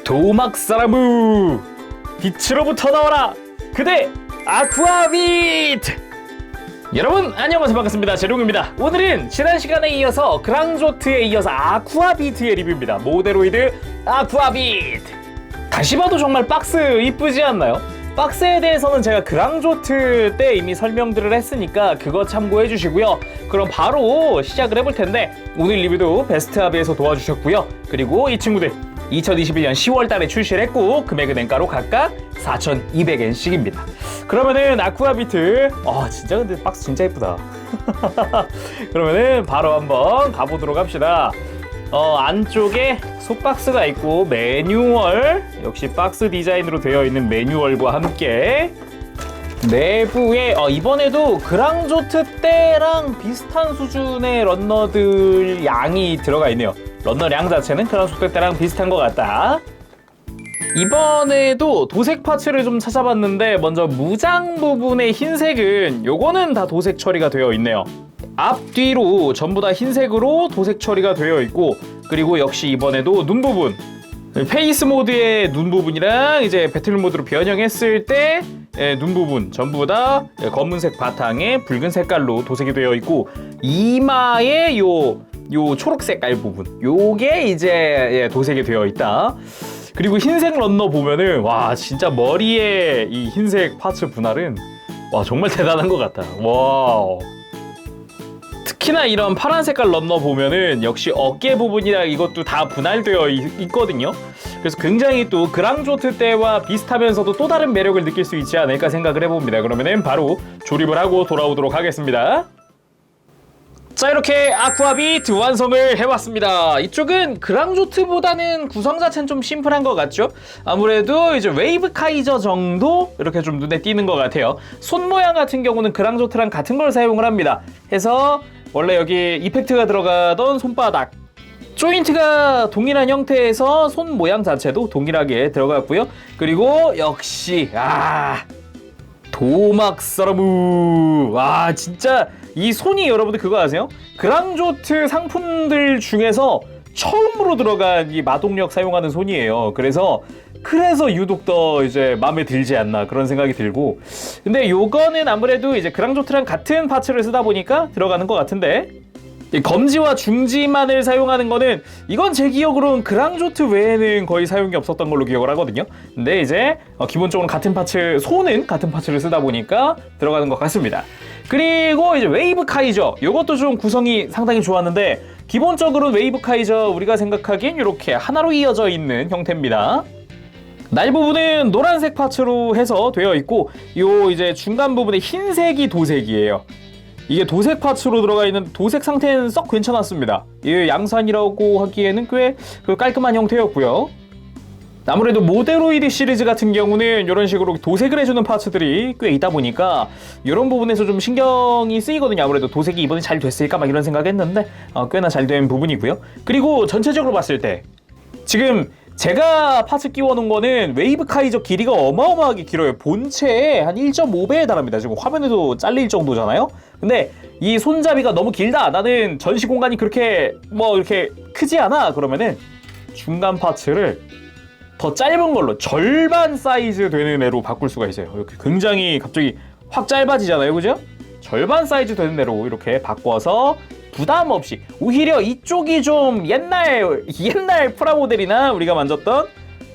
도막사라무 빛으로부터 나와라 그대 아쿠아비트. 여러분 안녕하세요, 반갑습니다. 제룡입니다. 오늘은 지난 시간에 이어서 그랑조트에 이어서 아쿠아비트의 리뷰입니다. 모데로이드 아쿠아비트. 다시 봐도 정말 박스 이쁘지 않나요? 박스에 대해서는 제가 그랑조트 때 이미 설명들을 했으니까 그거 참고해 주시고요. 그럼 바로 시작을 해볼 텐데, 오늘 리뷰도 베스트합에서 도와주셨고요. 그리고 이 친구들 2021년 10월 달에 출시를 했고, 금액은 엔가로 각각 4,200엔씩입니다. 그러면은 아쿠아비트, 진짜 근데 박스 진짜 예쁘다. 그러면은 바로 한번 가보도록 합시다. 안쪽에 속박스가 있고, 매뉴얼, 역시 박스 디자인으로 되어 있는 매뉴얼과 함께 내부에 이번에도 그랑조트 때랑 비슷한 수준의 런너들 양이 들어가 있네요. 런너량 자체는 그랑조트 때랑 비슷한 것 같다. 이번에도 도색 파츠를 좀 찾아봤는데, 먼저 무장 부분의 흰색은 요거는 다 도색 처리가 되어 있네요. 앞뒤로 전부 다 흰색으로 도색 처리가 되어 있고, 그리고 역시 이번에도 눈 부분, 페이스 모드의 눈 부분이랑 이제 배틀 모드로 변형했을 때 눈 부분 전부 다 검은색 바탕에 붉은 색깔로 도색이 되어 있고, 이마에 요 초록 색깔 부분, 요게 이제 도색이 되어 있다. 그리고 흰색 런너 보면은 와, 진짜 머리에 이 흰색 파츠 분할은 와, 정말 대단한 것 같다. 와우. 특히나 이런 파란 색깔 런너 보면은 역시 어깨 부분이랑 이것도 다 분할되어 있거든요. 그래서 굉장히 또 그랑조트 때와 비슷하면서도 또 다른 매력을 느낄 수 있지 않을까 생각을 해봅니다. 그러면은 바로 조립을 하고 돌아오도록 하겠습니다. 자, 이렇게 아쿠아비트 완성을 해왔습니다. 이쪽은 그랑조트보다는 구성 자체는 좀 심플한 것 같죠? 아무래도 이제 웨이브 카이저 정도 이렇게 좀 눈에 띄는 것 같아요. 손 모양 같은 경우는 그랑조트랑 같은 걸 사용을 합니다. 해서 원래 여기 이펙트가 들어가던 손바닥 조인트가 동일한 형태에서 손 모양 자체도 동일하게 들어갔고요. 그리고 역시 도막사라무. 와, 진짜 이 손이, 여러분들 그거 아세요? 그랑조트 상품들 중에서 처음으로 들어간 이 마동력 사용하는 손이에요. 그래서 유독 더 이제 마음에 들지 않나 그런 생각이 들고, 근데 요거는 아무래도 이제 그랑조트랑 같은 파츠를 쓰다 보니까 들어가는 것 같은데, 이 검지와 중지만을 사용하는 거는, 이건 제 기억으로는 그랑조트 외에는 거의 사용이 없었던 걸로 기억을 하거든요. 근데 이제 기본적으로 같은 파츠, 손은 같은 파츠를 쓰다 보니까 들어가는 것 같습니다. 그리고 이제 웨이브 카이저, 요것도 좀 구성이 상당히 좋았는데, 기본적으로 웨이브 카이저 우리가 생각하기엔 이렇게 하나로 이어져 있는 형태입니다. 날 부분은 노란색 파츠로 해서 되어 있고, 요 이제 중간 부분에 흰색이 도색이에요. 이게 도색 파츠로 들어가 있는, 도색 상태는 썩 괜찮았습니다. 이 양산이라고 하기에는 꽤 깔끔한 형태였고요. 아무래도 모데로이드 시리즈 같은 경우는 이런 식으로 도색을 해주는 파츠들이 꽤 있다 보니까 이런 부분에서 좀 신경이 쓰이거든요. 아무래도 도색이 이번에 잘 됐을까 막 이런 생각했는데 꽤나 잘 된 부분이고요. 그리고 전체적으로 봤을 때 지금 제가 파츠 끼워놓은 거는 웨이브 카이저 길이가 어마어마하게 길어요. 본체에 한 1.5배에 달합니다. 지금 화면에도 잘릴 정도잖아요. 근데 이 손잡이가 너무 길다, 나는 전시 공간이 그렇게 이렇게 크지 않아, 그러면은 중간 파츠를 더 짧은 걸로 절반 사이즈 되는 애로 바꿀 수가 있어요. 이렇게 굉장히 갑자기 확 짧아지잖아요, 그죠? 절반 사이즈 되는 애로 이렇게 바꿔서 부담 없이, 오히려 이쪽이 좀 옛날 프라모델이나 우리가 만졌던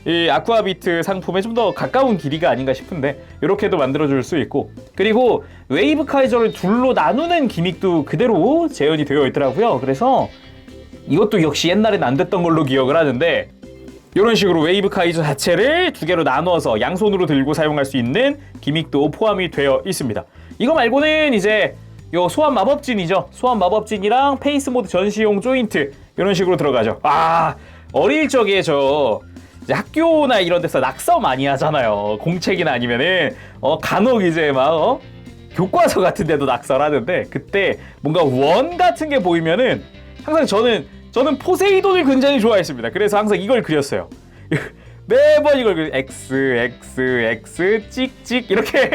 이 아쿠아비트 상품에 좀 더 가까운 길이가 아닌가 싶은데, 이렇게도 만들어줄 수 있고, 그리고 웨이브 카이저를 둘로 나누는 기믹도 그대로 재현이 되어 있더라고요. 그래서 이것도 역시 옛날엔 안 됐던 걸로 기억을 하는데, 이런 식으로 웨이브 카이저 자체를 두 개로 나눠서 양손으로 들고 사용할 수 있는 기믹도 포함이 되어 있습니다. 이거 말고는 이제 요 소환 마법진이죠. 소환 마법진이랑 페이스 모드 전시용 조인트, 이런 식으로 들어가죠. 어릴 적에 저 이제 학교나 이런 데서 낙서 많이 하잖아요. 공책이나 아니면은 간혹 이제 막 교과서 같은 데도 낙서를 하는데, 그때 뭔가 원 같은 게 보이면은 항상 저는 포세이돈을 굉장히 좋아했습니다. 그래서 항상 이걸 그렸어요. 매번 이걸 X 찍찍 이렇게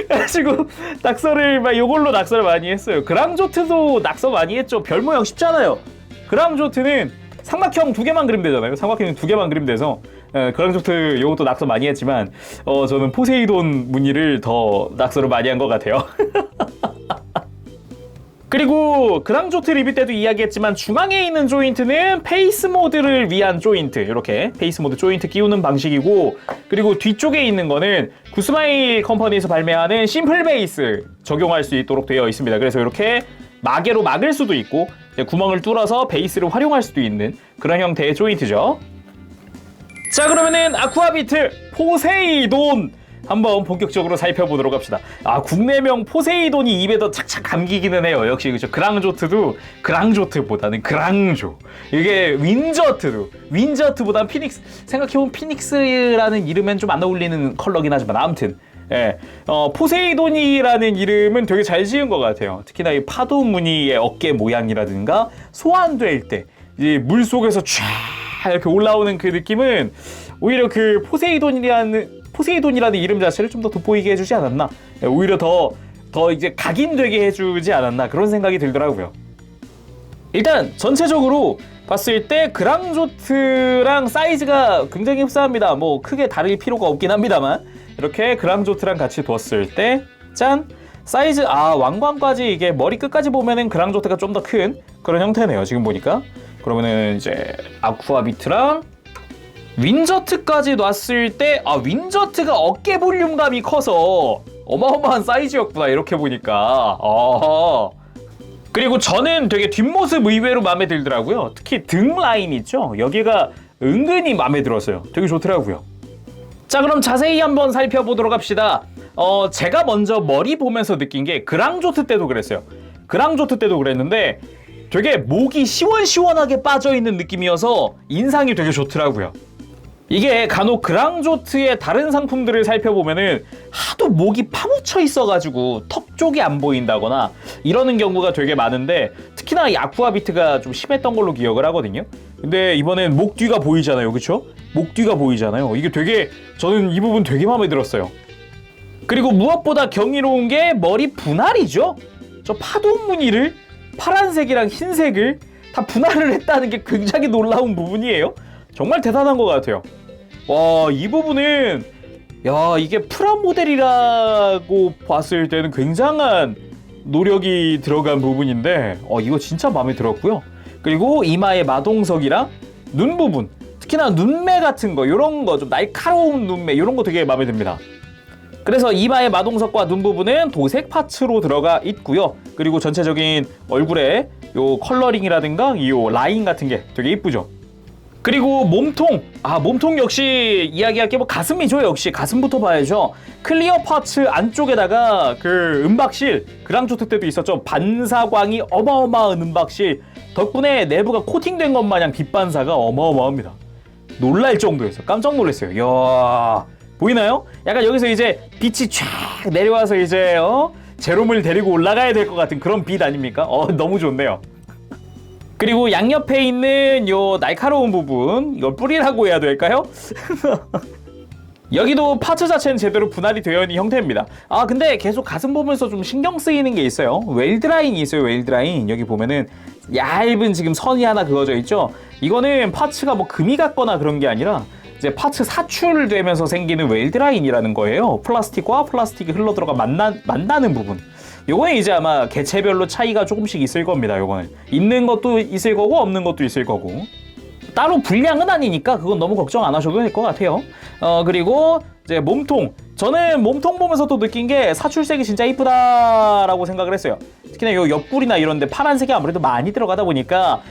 그래가지고 낙서를 요걸로 낙서를 많이 했어요. 그랑조트도 낙서 많이 했죠. 별 모양 쉽잖아요. 그랑조트는 삼각형 2개만 그리면 되잖아요. 삼각형 2개만 그리면 돼서 그랑조트 이것도 낙서 많이 했지만 저는 포세이돈 무늬를 더 낙서를 많이 한 것 같아요. 그리고 그랑조트 리뷰 때도 이야기했지만 중앙에 있는 조인트는 페이스 모드를 위한 조인트, 이렇게 페이스 모드 조인트 끼우는 방식이고, 그리고 뒤쪽에 있는 거는 구스마일 컴퍼니에서 발매하는 심플 베이스 적용할 수 있도록 되어 있습니다. 그래서 이렇게 마개로 막을 수도 있고 구멍을 뚫어서 베이스를 활용할 수도 있는 그런 형태의 조인트죠. 자, 그러면은 아쿠아비트 포세이돈 한번 본격적으로 살펴보도록 합시다. 국내명 포세이돈이 입에 더 착착 감기기는 해요. 역시 그죠. 그랑조트도 그랑조트보다는 그랑조. 이게 윈저트보다는 피닉스. 생각해보면 피닉스라는 이름엔 좀 안 어울리는 컬러긴 하지만 아무튼 포세이돈이라는 이름은 되게 잘 지은 것 같아요. 특히나 이 파도 무늬의 어깨 모양이라든가 소환될 때 이 물 속에서 쫙 이렇게 올라오는 그 느낌은 오히려 그 포세이돈이라는 이름 자체를 좀 더 돋보이게 해주지 않았나? 오히려 더 이제 각인되게 해주지 않았나? 그런 생각이 들더라고요. 일단 전체적으로 봤을 때 그랑조트랑 사이즈가 굉장히 흡사합니다. 뭐 크게 다를 필요가 없긴 합니다만 이렇게 그랑조트랑 같이 뒀을 때 짠! 사이즈 왕관까지 이게 머리 끝까지 보면은 그랑조트가 좀 더 큰 그런 형태네요. 지금 보니까. 그러면은 이제 아쿠아비트랑 윈저트까지 놨을 때 윈저트가 어깨 볼륨감이 커서 어마어마한 사이즈였구나 이렇게 보니까. 그리고 저는 되게 뒷모습 의외로 마음에 들더라고요. 특히 등 라인 있죠? 여기가 은근히 마음에 들었어요. 되게 좋더라고요. 자, 그럼 자세히 한번 살펴보도록 합시다. 제가 먼저 머리 보면서 느낀 게 그랑조트 때도 그랬어요. 그랑조트 때도 그랬는데 되게 목이 시원시원하게 빠져있는 느낌이어서 인상이 되게 좋더라고요. 이게 간혹 그랑조트의 다른 상품들을 살펴보면은 하도 목이 파묻혀 있어가지고 턱 쪽이 안 보인다거나 이러는 경우가 되게 많은데 특히나 이 아쿠아비트가 좀 심했던 걸로 기억을 하거든요. 근데 이번엔 목 뒤가 보이잖아요. 그쵸? 목 뒤가 보이잖아요. 이게 되게 저는 이 부분 되게 마음에 들었어요. 그리고 무엇보다 경이로운 게 머리 분할이죠. 저 파도 무늬를 파란색이랑 흰색을 다 분할을 했다는 게 굉장히 놀라운 부분이에요. 정말 대단한 것 같아요. 와, 이 부분은 이게 프라모델이라고 봤을 때는 굉장한 노력이 들어간 부분인데 이거 진짜 마음에 들었고요. 그리고 이마의 마동석이랑 눈 부분, 특히나 눈매 같은 거, 이런 거 좀 날카로운 눈매 이런 거 되게 마음에 듭니다. 그래서 이마의 마동석과 눈 부분은 도색 파츠로 들어가 있고요. 그리고 전체적인 얼굴에 요 컬러링이라든가 이 라인 같은 게 되게 이쁘죠. 그리고 몸통, 몸통 역시 이야기할 게 가슴이죠. 역시 가슴부터 봐야죠. 클리어 파츠 안쪽에다가 그 은박실, 그랑조트 때도 있었죠. 반사광이 어마어마한 은박실 덕분에 내부가 코팅된 것 마냥 빛반사가 어마어마합니다. 놀랄 정도였어요. 깜짝 놀랐어요. 이야, 보이나요? 약간 여기서 이제 빛이 쫙 내려와서 이제 제롬을 데리고 올라가야 될 것 같은 그런 빛 아닙니까? 너무 좋네요. 그리고 양옆에 있는 요 날카로운 부분, 이걸 뿌리라고 해야 될까요? 여기도 파츠 자체는 제대로 분할이 되어 있는 형태입니다. 근데 계속 가슴 보면서 좀 신경 쓰이는 게 있어요. 웰드 라인이 있어요. 웰드 라인. 여기 보면은 얇은 지금 선이 하나 그어져 있죠. 이거는 파츠가 금이 같거나 그런 게 아니라 이제 파츠 사출되면서 생기는 웰드 라인이라는 거예요. 플라스틱과 플라스틱이 흘러 들어가 만나는 부분. 요거는 이제 아마 개체별로 차이가 조금씩 있을 겁니다. 요거는 있는 것도 있을 거고 없는 것도 있을 거고 따로 분량은 아니니까 그건 너무 걱정 안 하셔도 될 것 같아요. 그리고 이제 몸통, 저는 몸통 보면서도 느낀 게 사출색이 진짜 이쁘다라고 생각을 했어요. 특히나 요 옆구리나 이런데 파란색이 아무래도 많이 들어가다 보니까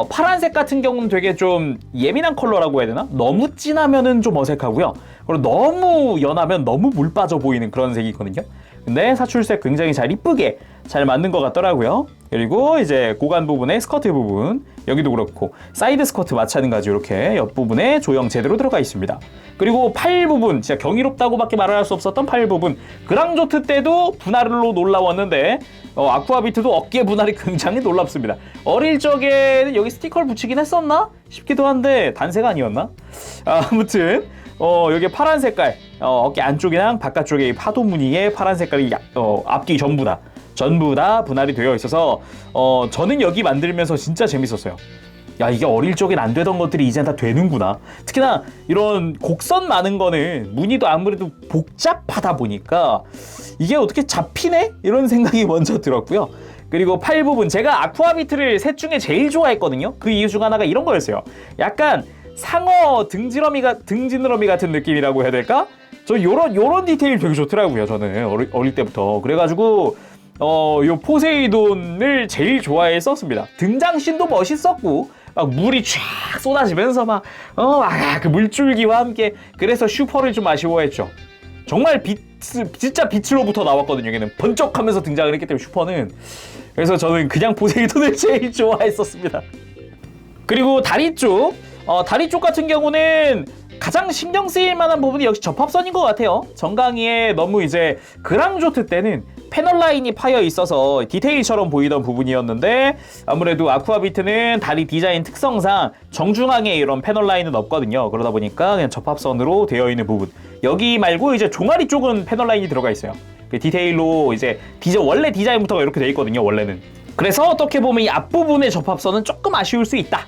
파란색 같은 경우는 되게 좀 예민한 컬러라고 해야 되나? 너무 진하면은 좀 어색하고요. 그리고 너무 연하면 너무 물 빠져 보이는 그런 색이 있거든요. 근데 사출색 굉장히 잘 이쁘게 잘 만든 것 같더라고요. 그리고 이제 고관 부분에 스커트 부분, 여기도 그렇고 사이드 스커트 마찬가지 이렇게 옆부분에 조형 제대로 들어가 있습니다. 그리고 팔 부분, 진짜 경이롭다고밖에 말할 수 없었던 팔 부분, 그랑조트 때도 분할로 놀라웠는데 아쿠아비트도 어깨 분할이 굉장히 놀랍습니다. 어릴 적에는 여기 스티커를 붙이긴 했었나 싶기도 한데 단세가 아니었나? 아무튼 여기 파란 색깔, 어깨 안쪽이랑 바깥쪽에 파도 무늬의 파란 색깔이 앞뒤 전부 다 분할이 되어 있어서 저는 여기 만들면서 진짜 재밌었어요. 야, 이게 어릴 적엔 안 되던 것들이 이젠 다 되는구나. 특히나 이런 곡선 많은 거는 무늬도 아무래도 복잡하다 보니까 이게 어떻게 잡히네? 이런 생각이 먼저 들었고요. 그리고 팔 부분, 제가 아쿠아비트를 셋 중에 제일 좋아했거든요. 그 이유 중 하나가 이런 거였어요. 약간 상어 등지느러미 같은 느낌이라고 해야 될까? 저 요런 디테일 되게 좋더라고요. 저는 어릴 때부터. 그래가지고 요 포세이돈을 제일 좋아했었습니다. 등장씬도 멋있었고 막 물이 쫙 쏟아지면서 막 그 물줄기와 함께, 그래서 슈퍼를 좀 아쉬워했죠. 정말 진짜 빛으로부터 나왔거든요. 여기는 번쩍하면서 등장을 했기 때문에 슈퍼는. 그래서 저는 그냥 포세이돈을 제일 좋아했었습니다. 그리고 다리 쪽 같은 경우는 가장 신경 쓰일 만한 부분이 역시 접합선인 것 같아요. 정강이에 너무 이제 그랑조트 때는 패널 라인이 파여 있어서 디테일처럼 보이던 부분이었는데, 아무래도 아쿠아비트는 다리 디자인 특성상 정중앙에 이런 패널 라인은 없거든요. 그러다 보니까 그냥 접합선으로 되어 있는 부분, 여기 말고 이제 종아리 쪽은 패널 라인이 들어가 있어요. 그 디테일로 이제 원래 디자인부터가 이렇게 되어 있거든요, 원래는. 그래서 어떻게 보면 이 앞부분의 접합선은 조금 아쉬울 수 있다.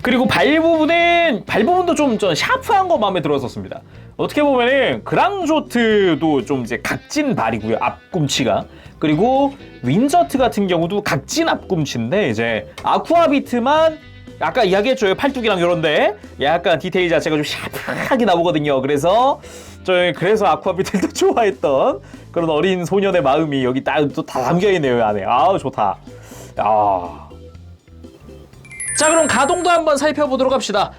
그리고 발 부분도 좀 샤프한 거 마음에 들었었습니다. 어떻게 보면은 그랑조트도 좀 이제 각진 발이고요, 앞꿈치가. 그리고 윈저트 같은 경우도 각진 앞꿈치인데, 이제 아쿠아비트만 아까 이야기했죠, 팔뚝이랑 이런데 약간 디테일 자체가 좀 샤프하게 나오거든요. 그래서 아쿠아비트를 또 좋아했던 그런 어린 소년의 마음이 여기 또 다 담겨있네요, 안에. 아우, 좋다. 자, 그럼 가동도 한번 살펴보도록 합시다.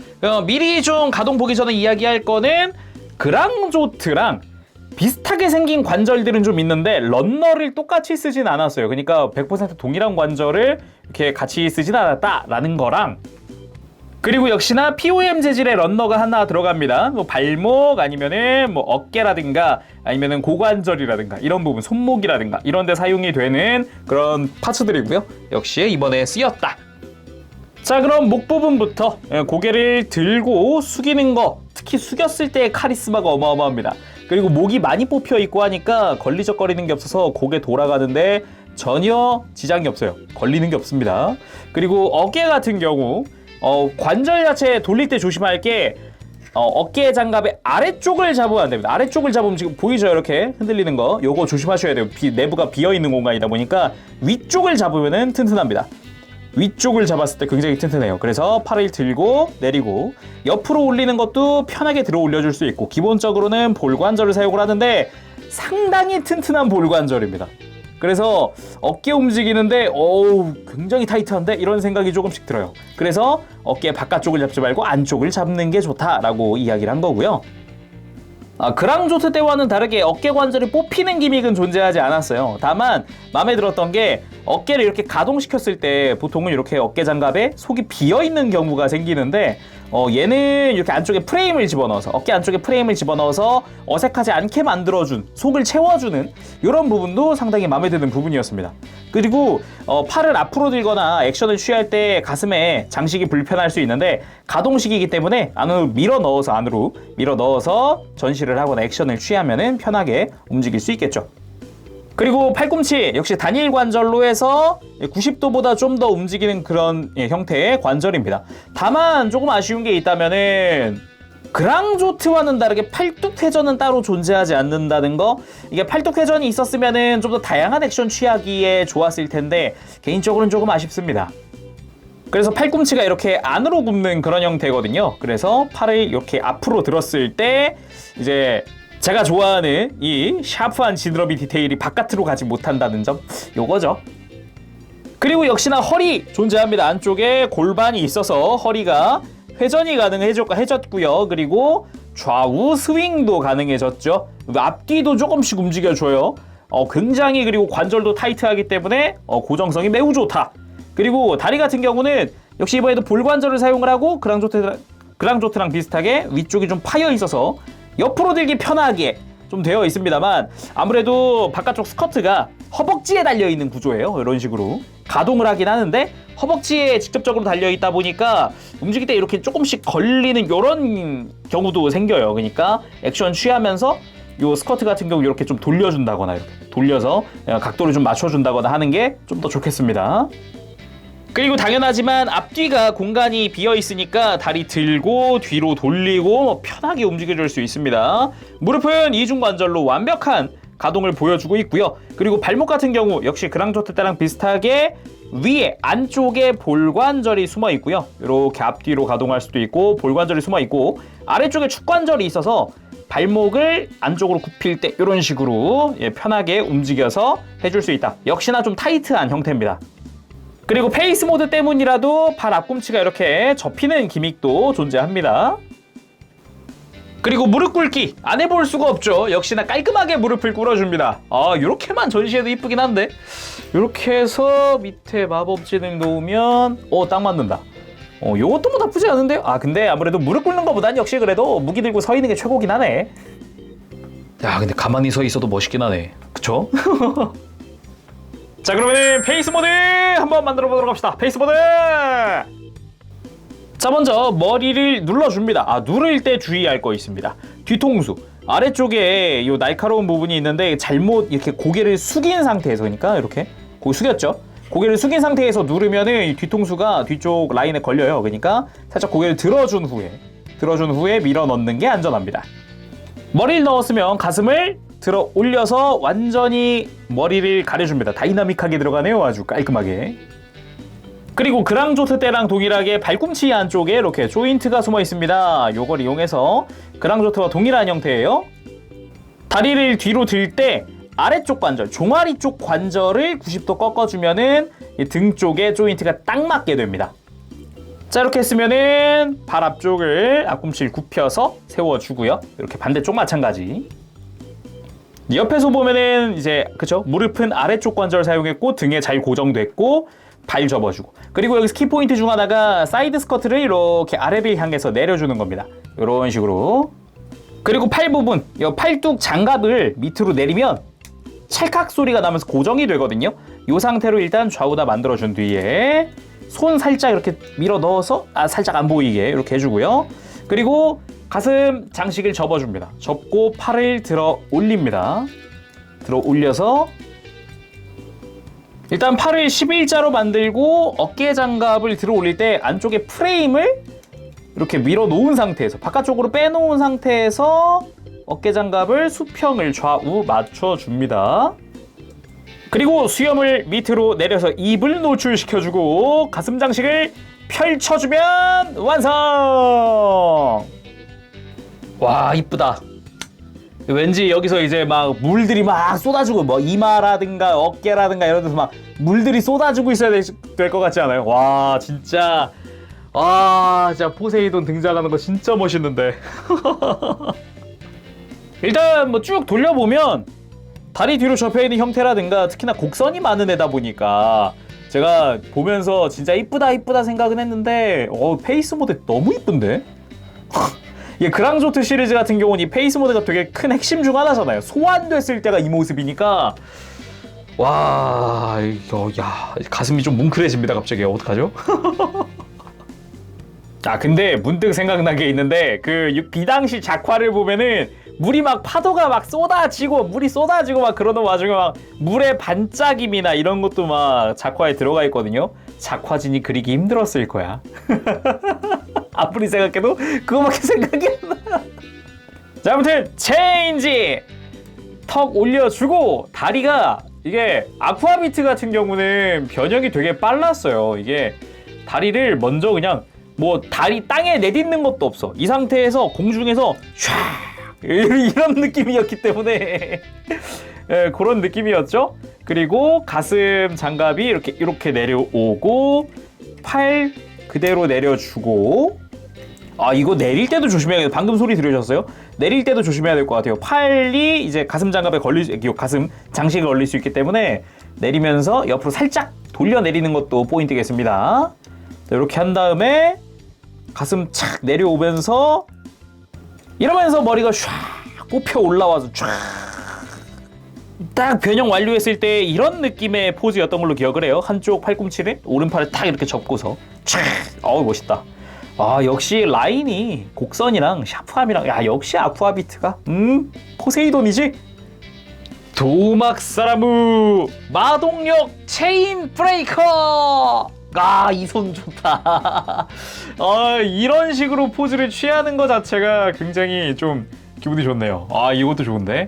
미리 좀 가동 보기 전에 이야기할 거는 그랑조트랑 비슷하게 생긴 관절들은 좀 있는데 런너를 똑같이 쓰진 않았어요. 그러니까 100% 동일한 관절을 이렇게 같이 쓰진 않았다라는 거랑, 그리고 역시나 POM 재질의 런너가 하나 들어갑니다. 뭐 발목 아니면은 뭐 어깨라든가 아니면은 고관절이라든가 이런 부분, 손목이라든가 이런 데 사용이 되는 그런 파츠들이고요. 역시 이번에 쓰였다. 자, 그럼 목 부분부터 고개를 들고 숙이는 거, 특히 숙였을 때의 카리스마가 어마어마합니다. 그리고 목이 많이 뽑혀 있고 하니까 걸리적거리는 게 없어서 고개 돌아가는데 전혀 지장이 없어요. 걸리는 게 없습니다. 그리고 어깨 같은 경우 관절 자체 돌릴 때 조심할 게 어깨 장갑의 아래쪽을 잡으면 안 됩니다. 아래쪽을 잡으면 지금 보이죠? 이렇게 흔들리는 거. 요거 조심하셔야 돼요. 내부가 비어있는 공간이다 보니까 위쪽을 잡으면 튼튼합니다. 위쪽을 잡았을 때 굉장히 튼튼해요. 그래서 팔을 들고 내리고 옆으로 올리는 것도 편하게 들어 올려줄 수 있고, 기본적으로는 볼관절을 사용을 하는데 상당히 튼튼한 볼관절입니다. 그래서 어깨 움직이는데 굉장히 타이트한데 이런 생각이 조금씩 들어요. 그래서 어깨 바깥쪽을 잡지 말고 안쪽을 잡는 게 좋다라고 이야기를 한 거고요. 그랑조트 때와는 다르게 어깨 관절이 뽑히는 기믹은 존재하지 않았어요. 다만 마음에 들었던 게 어깨를 이렇게 가동시켰을 때 보통은 이렇게 어깨 장갑에 속이 비어있는 경우가 생기는데 얘는 이렇게 안쪽에 프레임을 집어넣어서, 어깨 안쪽에 프레임을 집어넣어서 어색하지 않게 만들어준, 속을 채워주는 이런 부분도 상당히 마음에 드는 부분이었습니다. 그리고 팔을 앞으로 들거나 액션을 취할 때 가슴에 장식이 불편할 수 있는데 가동식이기 때문에 안으로 밀어 넣어서 전시를 하거나 액션을 취하면 편하게 움직일 수 있겠죠. 그리고 팔꿈치 역시 단일 관절로 해서 90도보다 좀 더 움직이는 그런 형태의 관절입니다. 다만 조금 아쉬운 게 있다면은 그랑조트와는 다르게 팔뚝 회전은 따로 존재하지 않는다는 거. 이게 팔뚝 회전이 있었으면은 좀 더 다양한 액션 취하기에 좋았을 텐데 개인적으로는 조금 아쉽습니다. 그래서 팔꿈치가 이렇게 안으로 굽는 그런 형태거든요. 그래서 팔을 이렇게 앞으로 들었을 때 이제 제가 좋아하는 이 샤프한 지느러미 디테일이 바깥으로 가지 못한다는 점, 요거죠. 그리고 역시나 허리 존재합니다. 안쪽에 골반이 있어서 허리가 회전이 가능해졌고요. 그리고 좌우 스윙도 가능해졌죠. 앞뒤도 조금씩 움직여줘요. 굉장히, 그리고 관절도 타이트하기 때문에 고정성이 매우 좋다. 그리고 다리 같은 경우는 역시 이번에도 볼관절을 사용을 하고 그랑조트랑 비슷하게 위쪽이 좀 파여 있어서 옆으로 들기 편하게 좀 되어 있습니다만, 아무래도 바깥쪽 스커트가 허벅지에 달려있는 구조예요. 이런 식으로 가동을 하긴 하는데 허벅지에 직접적으로 달려있다 보니까 움직일 때 이렇게 조금씩 걸리는 이런 경우도 생겨요. 그러니까 액션 취하면서 요 스커트 같은 경우 이렇게 좀 돌려준다거나, 이렇게 돌려서 각도를 좀 맞춰준다거나 하는 게 좀 더 좋겠습니다. 그리고 당연하지만 앞뒤가 공간이 비어 있으니까 다리 들고 뒤로 돌리고 편하게 움직여줄 수 있습니다. 무릎은 이중관절로 완벽한 가동을 보여주고 있고요. 그리고 발목 같은 경우 역시 그랑조트 때랑 비슷하게 위에 안쪽에 볼관절이 숨어 있고요. 이렇게 앞뒤로 가동할 수도 있고 볼관절이 숨어 있고 아래쪽에 축관절이 있어서 발목을 안쪽으로 굽힐 때 이런 식으로 편하게 움직여서 해줄 수 있다. 역시나 좀 타이트한 형태입니다. 그리고 페이스 모드 때문이라도 발 앞꿈치가 이렇게 접히는 기믹도 존재합니다. 그리고 무릎 꿇기 안 해볼 수가 없죠. 역시나 깔끔하게 무릎을 꿇어줍니다. 이렇게만 전시해도 이쁘긴 한데 이렇게 해서 밑에 마법진을 놓으면 딱 맞는다. 요것도 뭐 나쁘지 않은데요? 근데 아무래도 무릎 꿇는 것보단 역시 그래도 무기 들고 서 있는 게 최고긴 하네. 야, 근데 가만히 서 있어도 멋있긴 하네. 그쵸? 자, 그러면 페이스 모드 한번 만들어 보도록 합시다. 페이스 모드! 자, 먼저 머리를 눌러줍니다. 누를 때 주의할 거 있습니다. 뒤통수 아래쪽에 이 날카로운 부분이 있는데 잘못 이렇게 고개를 숙인 상태에서, 그러니까 이렇게 고개 숙였죠? 고개를 숙인 상태에서 누르면은 이 뒤통수가 뒤쪽 라인에 걸려요. 그러니까 살짝 고개를 들어준 후에 밀어 넣는 게 안전합니다. 머리를 넣었으면 가슴을 들어 올려서 완전히 머리를 가려줍니다. 다이나믹하게 들어가네요. 아주 깔끔하게. 그리고 그랑조트 때랑 동일하게 발꿈치 안쪽에 이렇게 조인트가 숨어 있습니다. 요걸 이용해서 그랑조트와 동일한 형태예요. 다리를 뒤로 들 때 아래쪽 관절, 종아리 쪽 관절을 90도 꺾어주면은 등 쪽에 조인트가 딱 맞게 됩니다. 자, 이렇게 했으면은 발 앞쪽을 앞꿈치를 굽혀서 세워주고요. 이렇게 반대쪽 마찬가지. 옆에서 보면은 이제 그쵸? 무릎은 아래쪽 관절 사용했고 등에 잘 고정됐고 발 접어주고, 그리고 여기서 키포인트 중 하나가 사이드 스쿼트를 이렇게 아래를 향해서 내려주는 겁니다. 이런 식으로. 그리고 팔 부분, 이 팔뚝 장갑을 밑으로 내리면 찰칵 소리가 나면서 고정이 되거든요. 이 상태로 일단 좌우다 만들어준 뒤에 손 살짝 이렇게 밀어 넣어서 살짝 안 보이게 이렇게 해주고요. 그리고 가슴 장식을 접어줍니다. 접고 팔을 들어 올립니다. 들어 올려서 일단 팔을 11자로 만들고 어깨 장갑을 들어 올릴 때 안쪽에 프레임을 이렇게 밀어 놓은 상태에서 바깥쪽으로 빼놓은 상태에서 어깨 장갑을 수평을 좌우 맞춰줍니다. 그리고 수염을 밑으로 내려서 입을 노출시켜주고 가슴 장식을 펼쳐주면 완성! 와, 이쁘다. 왠지 여기서 이제 막 물들이 막 쏟아지고 뭐 이마라든가 어깨라든가 이런 데서 막 물들이 쏟아지고 있어야 될 것 같지 않아요? 와, 진짜 진짜 포세이돈 등장하는 거 진짜 멋있는데. 일단 뭐 쭉 돌려보면 다리 뒤로 접혀있는 형태라든가 특히나 곡선이 많은 애다 보니까 제가 보면서 진짜 이쁘다 생각은 했는데 페이스 모드 너무 이쁜데? 이 그랑조트 시리즈 같은 경우는 이 페이스 모드가 되게 큰 핵심 중 하나잖아요. 소환됐을 때가 이 모습이니까 와, 이거 야 가슴이 좀 뭉클해집니다. 갑자기 어떡하죠? 근데 문득 생각난 게 있는데 그 비당시 작화를 보면은 물이 막 파도가 막 물이 쏟아지고 막 그러는 와중에 막 물의 반짝임이나 이런 것도 막 작화에 들어가 있거든요. 작화진이 그리기 힘들었을 거야. 아무리 생각해도 그거밖에 생각이 안 나. 자, 아무튼 체인지 턱 올려주고 다리가 이게 아쿠아비트 같은 경우는 변형이 되게 빨랐어요. 이게 다리를 먼저 그냥 뭐 다리 땅에 내딛는 것도 없어. 이 상태에서 공중에서 촤 이런 느낌이었기 때문에 그런 느낌이었죠. 그리고 가슴 장갑이 이렇게 내려오고 팔 그대로 내려주고 이거 내릴 때도 조심해야겠다. 방금 소리 들으셨어요? 내릴 때도 조심해야 될 것 같아요. 팔이 이제 가슴 장갑에 가슴 장식에 걸릴 수 있기 때문에 내리면서 옆으로 살짝 돌려 내리는 것도 포인트겠습니다. 이렇게 한 다음에 가슴 착 내려오면서 이러면서 머리가 샥 꼽혀 올라와서 쫙 딱 변형 완료했을 때 이런 느낌의 포즈였던 걸로 기억을 해요. 한쪽 팔꿈치를 오른팔을 딱 이렇게 접고서 쫙 멋있다. 역시 라인이 곡선이랑 샤프함이랑 역시 아쿠아비트가 포세이돈이지. 도막사라무 마동력 체인 브레이커 아, 이 손 좋다. 이런 식으로 포즈를 취하는 것 자체가 굉장히 좀 기분이 좋네요. 아, 이것도 좋은데.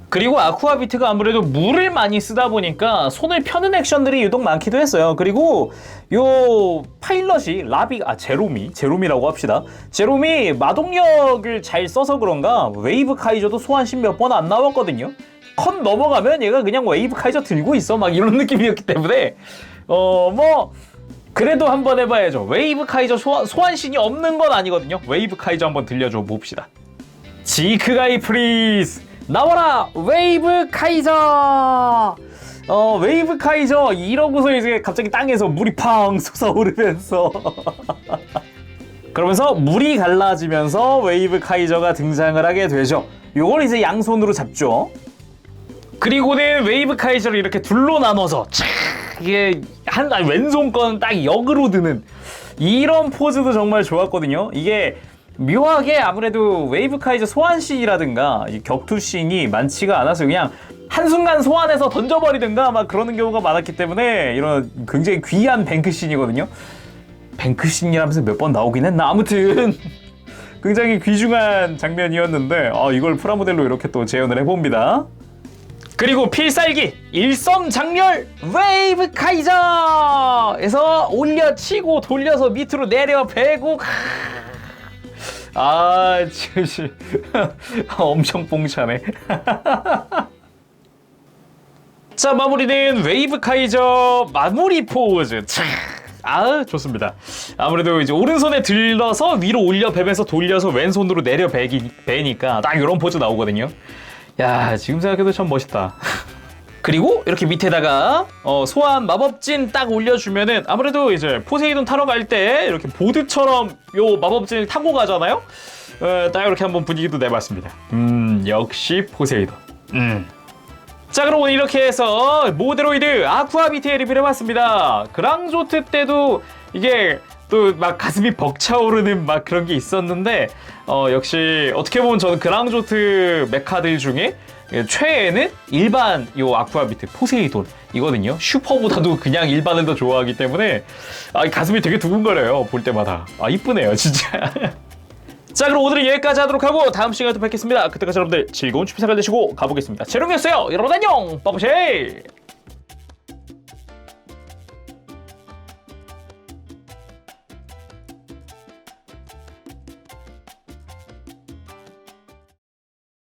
그리고 아쿠아비트가 아무래도 물을 많이 쓰다 보니까 손을 펴는 액션들이 유독 많기도 했어요. 그리고 요 파일럿이 제롬이라고 합시다. 제롬이 마동력을 잘 써서 그런가 웨이브 카이저도 소환신 몇 번 안 나왔거든요. 컷 넘어가면 얘가 그냥 웨이브 카이저 들고 있어 막 이런 느낌이었기 때문에 뭐 그래도 한번 해봐야죠. 웨이브 카이저 소환신이 없는 건 아니거든요. 웨이브 카이저 한번 들려줘 봅시다. 지크가이 프리즈 나와라 웨이브 카이저. 웨이브 카이저 이러고서 이제 갑자기 땅에서 물이 팡 솟아오르면서 그러면서 물이 갈라지면서 웨이브 카이저가 등장을 하게 되죠. 요걸 이제 양손으로 잡죠. 그리고는 웨이브 카이저를 이렇게 둘로 나눠서 이게 왼손 건 딱 역으로 드는 이런 포즈도 정말 좋았거든요. 이게 묘하게 아무래도 웨이브 카이저 소환씬이라든가 격투씬이 많지가 않아서 그냥 한순간 소환해서 던져버리든가 막 그러는 경우가 많았기 때문에 이런 굉장히 귀한 뱅크씬이거든요. 뱅크씬이라면서 몇 번 나오긴 했나? 아무튼 굉장히 귀중한 장면이었는데 이걸 프라모델로 이렇게 또 재현을 해봅니다. 그리고 필살기 일섬장렬 웨이브 카이저에서 올려치고 돌려서 밑으로 내려 베고 진짜 엄청 뽕차네. 자, 마무리는 웨이브 카이저 마무리 포즈. 좋습니다. 아무래도 이제 오른손에 들러서 위로 올려 베면서 돌려서 왼손으로 내려 베니까 딱 이런 포즈 나오거든요. 야, 지금 생각해도 참 멋있다. 그리고 이렇게 밑에다가 소환 마법진 딱 올려주면은 아무래도 이제 포세이돈 타러 갈 때 이렇게 보드처럼 요 마법진을 타고 가잖아요. 딱 이렇게 한번 분위기도 내봤습니다. 역시 포세이돈. 자, 그럼 오늘 이렇게 해서 모데로이드 아쿠아비트에 리뷰를 해봤습니다. 그랑조트 때도 이게 또 막 가슴이 벅차오르는 막 그런 게 있었는데 역시 어떻게 보면 저는 그랑조트 메카들 중에 최애는 일반 요 아쿠아비트 포세이돈이거든요. 슈퍼보다도 그냥 일반을 더 좋아하기 때문에 가슴이 되게 두근거려요. 볼 때마다. 이쁘네요 진짜. 자, 그럼 오늘은 여기까지 하도록 하고 다음 시간에 또 뵙겠습니다. 그때까지 여러분들 즐거운 취미 생활 되시고 가보겠습니다. 제롬이었어요. 여러분 안녕. 빠보쉐.